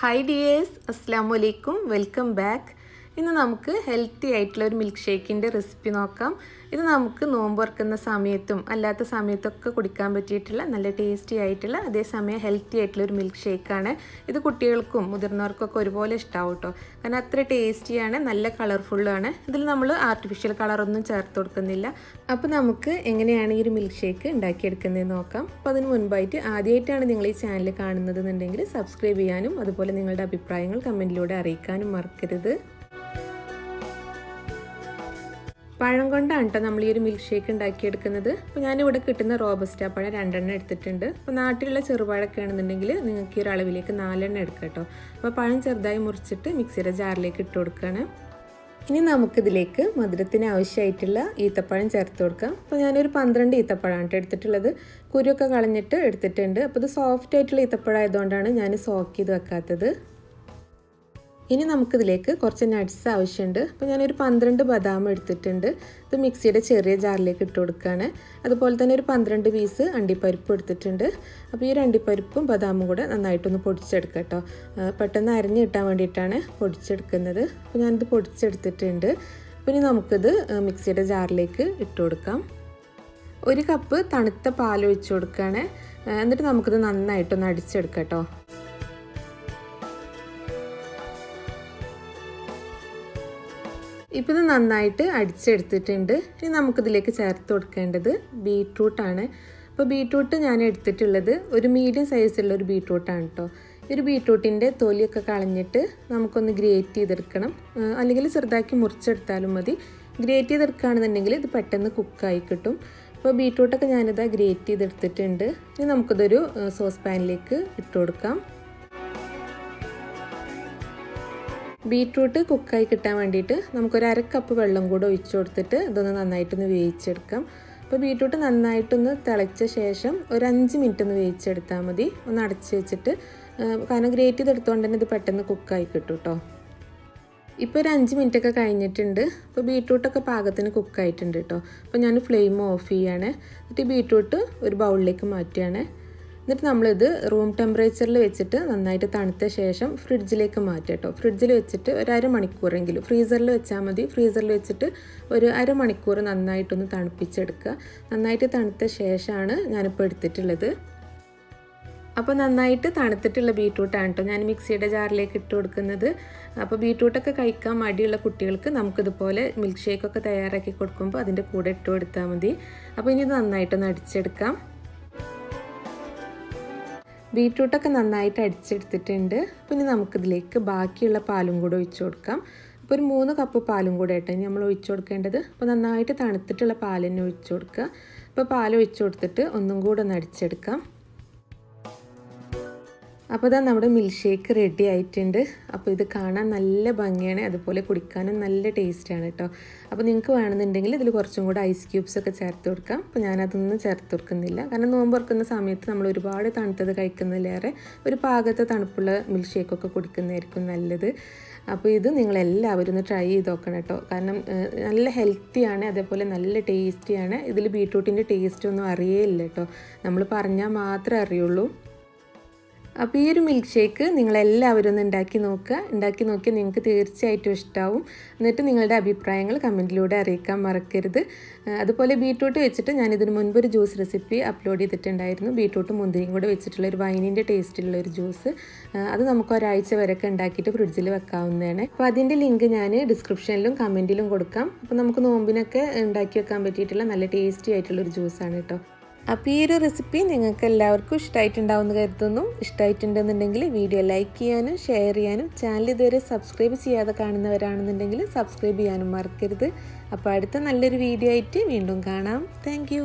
Hi dears, Assalamu alaikum, welcome back. ഇന്ന് നമുക്ക് healthy ആയിട്ടുള്ള ഒരു മിൽക്ക് ഷേക്കിന്റെ റെസിപ്പി നോക്കാം. ഇത് നമുക്ക് നോമ്പ് തുറക്കുന്ന സമയത്തും അല്ലാത്ത സമയത്തൊക്കെ കുടിക്കാൻ പറ്റിയിട്ടുള്ള നല്ല ടേസ്റ്റി ആയിട്ടുള്ള അതേ സമയം ഹെൽത്തി ആയിട്ടുള്ള ഒരു മിൽക്ക് ഷേക്ക് ആണ്. ഇത് കുട്ടികൾക്കും മുതിർന്നവർക്കും ഒക്കെ ഒരുപോലെ ഇഷ്ടാവും ട്ടോ. കാരണം അത്ര ടേസ്റ്റിയാണ്, നല്ല കളർഫുൾ ആണ്. ഇതിൽ നമ്മൾ ആർട്ടിഫിഷ്യൽ കളർ ഒന്നും ചേർത്ത് കൊടുക്കുന്നില്ല. അപ്പോൾ നമുക്ക് എങ്ങനെയാണ് ഈ ഒരു മിൽക്ക് ഷേക്ക് ഉണ്ടാക്കിയെടുക്കുന്നതെന്ന് നോക്കാം. അപ്പോൾ അതിന് മുൻപായിട്ട് ആദ്യമായിട്ടാണ് നിങ്ങൾ ഈ ചാനൽ കാണുന്നതെന്നുണ്ടെങ്കിൽ സബ്സ്ക്രൈബ് ചെയ്യാനും അതുപോലെ നിങ്ങളുടെ അഭിപ്രായങ്ങൾ കമന്റിലൂടെ അറിയിക്കാനും മറക്കരുത്. പഴം കൊണ്ടാണ് കേട്ടോ നമ്മൾ ഈ ഒരു മിൽക്ക് ഷേക്ക് ഉണ്ടാക്കിയെടുക്കുന്നത്. അപ്പോൾ ഞാനിവിടെ കിട്ടുന്ന റോബസ്റ്റ പഴം 2 എണ്ണം എടുത്തിട്ടുണ്ട്. അപ്പോൾ നാട്ടിലുള്ള ചെറുപഴമൊക്കെ ആണെന്നുണ്ടെങ്കിൽ നിങ്ങൾക്ക് ഈ ഒരു അളവിലേക്ക് 4 എണ്ണം എടുക്കാം കേട്ടോ. അപ്പോൾ പഴം ചെറുതായി മുറിച്ചിട്ട് മിക്സിയുടെ ജാറിലേക്ക് ഇട്ട് കൊടുക്കുകയാണ്. ഇനി നമുക്കിതിലേക്ക് മധുരത്തിന് ആവശ്യമായിട്ടുള്ള ഈത്തപ്പഴം ചേർത്ത് കൊടുക്കാം. അപ്പോൾ ഞാനൊരു 12 ഈത്തപ്പഴമാണ് എടുത്തിട്ടുള്ളത്. കുരുവൊക്കെ കളഞ്ഞിട്ട് എടുത്തിട്ടുണ്ട്. അപ്പോൾ ഇത് സോഫ്റ്റ് ആയിട്ടുള്ള ഈത്തപ്പഴം ആയതുകൊണ്ടാണ് ഞാൻ സോക്ക് ചെയ്ത് വെക്കാത്തത്. ഇനി നമുക്കിതിലേക്ക് കുറച്ച് നട്ട്സ് ആവശ്യമുണ്ട്. അപ്പോൾ ഞാനൊരു 12 ബദാം എടുത്തിട്ടുണ്ട്. ഇത് മിക്സിയുടെ ചെറിയ ജാറിലേക്ക് ഇട്ട് കൊടുക്കുകയാണ്. അതുപോലെ തന്നെ ഒരു 12 പീസ് അണ്ടിപ്പരിപ്പ് എടുത്തിട്ടുണ്ട്. അപ്പോൾ ഈ ഒരു അണ്ടിപ്പരിപ്പും ബദാമും കൂടെ നന്നായിട്ടൊന്ന് പൊടിച്ചെടുക്കാം കേട്ടോ. പെട്ടെന്ന് അരിഞ്ഞ് കിട്ടാൻ വേണ്ടിയിട്ടാണ് പൊടിച്ചെടുക്കുന്നത്. അപ്പോൾ ഞാനിത് പൊടിച്ചെടുത്തിട്ടുണ്ട്. അപ്പോൾ ഇനി നമുക്കിത് മിക്സിയുടെ ജാറിലേക്ക് ഇട്ട് കൊടുക്കാം. 1 കപ്പ് തണുത്ത പാൽ ഒഴിച്ച് കൊടുക്കുകയാണ്. എന്നിട്ട് നമുക്കിത് നന്നായിട്ടൊന്ന് അടിച്ചെടുക്കാം കേട്ടോ. ഇപ്പോൾ ഇത് നന്നായിട്ട് അടിച്ചെടുത്തിട്ടുണ്ട്. ഇനി നമുക്കിതിലേക്ക് ചേർത്ത് കൊടുക്കേണ്ടത് ബീട്രൂട്ടാണ്. അപ്പോൾ ബീട്രൂട്ട് ഞാൻ എടുത്തിട്ടുള്ളത് ഒരു മീഡിയം സൈസുള്ള ഒരു ബീട്രൂട്ടാണ് കേട്ടോ. ഈ ഒരു ബീട്രൂട്ടിൻ്റെ തൊലിയൊക്കെ കളഞ്ഞിട്ട് നമുക്കൊന്ന് ഗ്രേറ്റ് ചെയ്തെടുക്കണം. അല്ലെങ്കിൽ ചെറുതാക്കി മുറിച്ചെടുത്താലും മതി. ഗ്രേറ്റ് ചെയ്തെടുക്കുകയാണെന്നുണ്ടെങ്കിൽ ഇത് പെട്ടെന്ന് കുക്കായി കിട്ടും. അപ്പോൾ ബീട്രൂട്ടൊക്കെ ഞാനിതാ ഗ്രേറ്റ് ചെയ്തെടുത്തിട്ടുണ്ട്. ഇനി നമുക്കിതൊരു സോസ് പാനിലേക്ക് ഇട്ട് കൊടുക്കാം. ബീട്രൂട്ട് കുക്കായി കിട്ടാൻ വേണ്ടിയിട്ട് നമുക്കൊരു 1/2 കപ്പ് വെള്ളം കൂടെ ഒഴിച്ചു കൊടുത്തിട്ട് ഇതൊന്ന് നന്നായിട്ടൊന്ന് വേവിച്ചെടുക്കാം. അപ്പോൾ ബീട്രൂട്ട് നന്നായിട്ടൊന്ന് തിളച്ച ശേഷം ഒരു 5 മിനിറ്റ് ഒന്ന് വേവിച്ചെടുത്താൽ മതി. ഒന്ന് അടച്ച് വെച്ചിട്ട്, കാരണം ഗ്രേറ്റ് ചെയ്തെടുത്തുകൊണ്ട് തന്നെ ഇത് പെട്ടെന്ന് കുക്കായി കിട്ടും കേട്ടോ. ഇപ്പോൾ ഒരു 5 മിനിറ്റ് ഒക്കെ കഴിഞ്ഞിട്ടുണ്ട്. അപ്പോൾ ബീട്രൂട്ടൊക്കെ പാകത്തിന് കുക്കായിട്ടുണ്ട് കേട്ടോ. അപ്പോൾ ഞാൻ ഫ്ലെയിം ഓഫ് ചെയ്യാണ്. എന്നിട്ട് ബീട്രൂട്ട് ഒരു ബൗളിലേക്ക് മാറ്റുകയാണ്. എന്നിട്ട് നമ്മളിത് റൂം ടെമ്പറേച്ചറിൽ വെച്ചിട്ട് നന്നായിട്ട് തണുത്ത ശേഷം ഫ്രിഡ്ജിലേക്ക് മാറ്റുക കേട്ടോ. ഫ്രിഡ്ജിൽ വെച്ചിട്ട് ഒരു 1/2 മണിക്കൂറെങ്കിലും, ഫ്രീസറിൽ വെച്ചാൽ മതി. ഫ്രീസറിൽ വെച്ചിട്ട് ഒരു 1/2 മണിക്കൂർ നന്നായിട്ടൊന്ന് തണുപ്പിച്ചെടുക്കുക. നന്നായിട്ട് തണുത്ത ശേഷമാണ് ഞാനിപ്പോൾ എടുത്തിട്ടുള്ളത്. അപ്പോൾ നന്നായിട്ട് തണുത്തിട്ടുള്ള ബീട്രൂട്ടാണ് കേട്ടോ ഞാൻ മിക്സിയുടെ ജാറിലേക്ക് ഇട്ട് കൊടുക്കുന്നത്. അപ്പോൾ ബീട്രൂട്ടൊക്കെ കഴിക്കാൻ മടിയുള്ള കുട്ടികൾക്ക് നമുക്കിതുപോലെ മിൽക്ക് ഷേക്കൊക്കെ തയ്യാറാക്കി കൊടുക്കുമ്പോൾ അതിൻ്റെ കൂടെ ഇട്ട് കൊടുത്താൽ മതി. അപ്പോൾ ഇനി ഇത് നന്നായിട്ടൊന്ന് അടിച്ചെടുക്കാം. ബീട്രൂട്ടൊക്കെ നന്നായിട്ട് അടിച്ചെടുത്തിട്ടുണ്ട്. അപ്പോൾ ഇനി നമുക്കിതിലേക്ക് ബാക്കിയുള്ള പാലും കൂടെ ഒഴിച്ചു കൊടുക്കാം. അപ്പോൾ ഒരു 3 കപ്പ് പാലും കൂടെ ആയിട്ട് ഇനി നമ്മൾ ഒഴിച്ചു കൊടുക്കേണ്ടത്. അപ്പോൾ നന്നായിട്ട് തണുത്തിട്ടുള്ള പാൽ തന്നെ ഒഴിച്ചു കൊടുക്കുക. അപ്പോൾ പാൽ ഒഴിച്ചു കൊടുത്തിട്ട് ഒന്നും കൂടെ ഒന്ന് അടിച്ചെടുക്കാം. അപ്പോൾ ഇതാ നമ്മുടെ മിൽക്ക് ഷേക്ക് റെഡി ആയിട്ടുണ്ട്. അപ്പോൾ ഇത് കാണാൻ നല്ല ഭംഗിയാണ്, അതുപോലെ കുടിക്കാനും നല്ല ടേസ്റ്റാണ് കേട്ടോ. അപ്പോൾ നിങ്ങൾക്ക് വേണമെന്നുണ്ടെങ്കിൽ ഇതിൽ കുറച്ചും കൂടെ ഐസ് ക്യൂബ്സ് ഒക്കെ ചേർത്ത് കൊടുക്കാം. അപ്പോൾ ഞാനതൊന്നും ചേർത്ത് കൊടുക്കുന്നില്ല. കാരണം നോമ്പ് തുറക്കുന്ന സമയത്ത് നമ്മൾ ഒരുപാട് തണുത്തത് കഴിക്കുന്നതിലേറെ ഒരു പാകത്തെ തണുപ്പുള്ള മിൽക്ക് ഷേക്കൊക്കെ കുടിക്കുന്നതായിരിക്കും നല്ലത്. അപ്പോൾ ഇത് നിങ്ങളെല്ലാവരും ഒന്ന് ട്രൈ ചെയ്ത് നോക്കണം കേട്ടോ. കാരണം നല്ല ഹെൽത്തിയാണ്, അതേപോലെ നല്ല ടേസ്റ്റിയാണ്. ഇതിൽ ബീട്രൂട്ടിൻ്റെ ടേസ്റ്റ് ഒന്നും അറിയേയില്ല കേട്ടോ. നമ്മൾ പറഞ്ഞാൽ മാത്രമേ അറിയുള്ളൂ. അപ്പോൾ ഈ ഒരു മിൽക്ക് ഷേക്ക് നിങ്ങളെല്ലാവരും ഒന്ന് ഉണ്ടാക്കി നോക്കുക. ഉണ്ടാക്കി നോക്കിയാൽ നിങ്ങൾക്ക് തീർച്ചയായിട്ടും ഇഷ്ടമാവും. എന്നിട്ട് നിങ്ങളുടെ അഭിപ്രായങ്ങൾ കമൻറ്റിലൂടെ അറിയിക്കാൻ മറക്കരുത്. അതുപോലെ ബീട്രൂട്ട് വെച്ചിട്ട് ഞാനിതിന് മുൻപ് ഒരു ജ്യൂസ് റെസിപ്പി അപ്ലോഡ് ചെയ്തിട്ടുണ്ടായിരുന്നു. ബീട്രൂട്ടും മുന്തിരിയും കൂടെ വെച്ചിട്ടുള്ള ഒരു വൈനിൻ്റെ ടേസ്റ്റുള്ള ഒരു ജ്യൂസ്. അത് നമുക്ക് ഒരാഴ്ച വരെയൊക്കെ ഉണ്ടാക്കിയിട്ട് ഫ്രിഡ്ജിൽ വെക്കാവുന്നതാണ്. അപ്പോൾ അതിൻ്റെ ലിങ്ക് ഞാൻ ഡിസ്ക്രിപ്ഷനിലും കമൻറ്റിലും കൊടുക്കാം. അപ്പോൾ നമുക്ക് നോമ്പിനൊക്കെ ഉണ്ടാക്കി വെക്കാൻ പറ്റിയിട്ടുള്ള നല്ല ടേസ്റ്റി ആയിട്ടുള്ളൊരു ജ്യൂസാണ് കേട്ടോ. അപ്പോൾ ഈ ഒരു റെസിപ്പി നിങ്ങൾക്ക് എല്ലാവർക്കും ഇഷ്ടമായിട്ടുണ്ടാവുമെന്ന് കരുതുന്നു. ഇഷ്ടമായിട്ടുണ്ടെന്നുണ്ടെങ്കിൽ വീഡിയോ ലൈക്ക് ചെയ്യാനും ഷെയർ ചെയ്യാനും, ചാനൽ ഇതുവരെ സബ്സ്ക്രൈബ് ചെയ്യാതെ കാണുന്നവരാണെന്നുണ്ടെങ്കിൽ സബ്സ്ക്രൈബ് ചെയ്യാനും മറക്കരുത്. അപ്പോൾ അടുത്ത നല്ലൊരു വീഡിയോ ആയിട്ട് വീണ്ടും കാണാം. താങ്ക്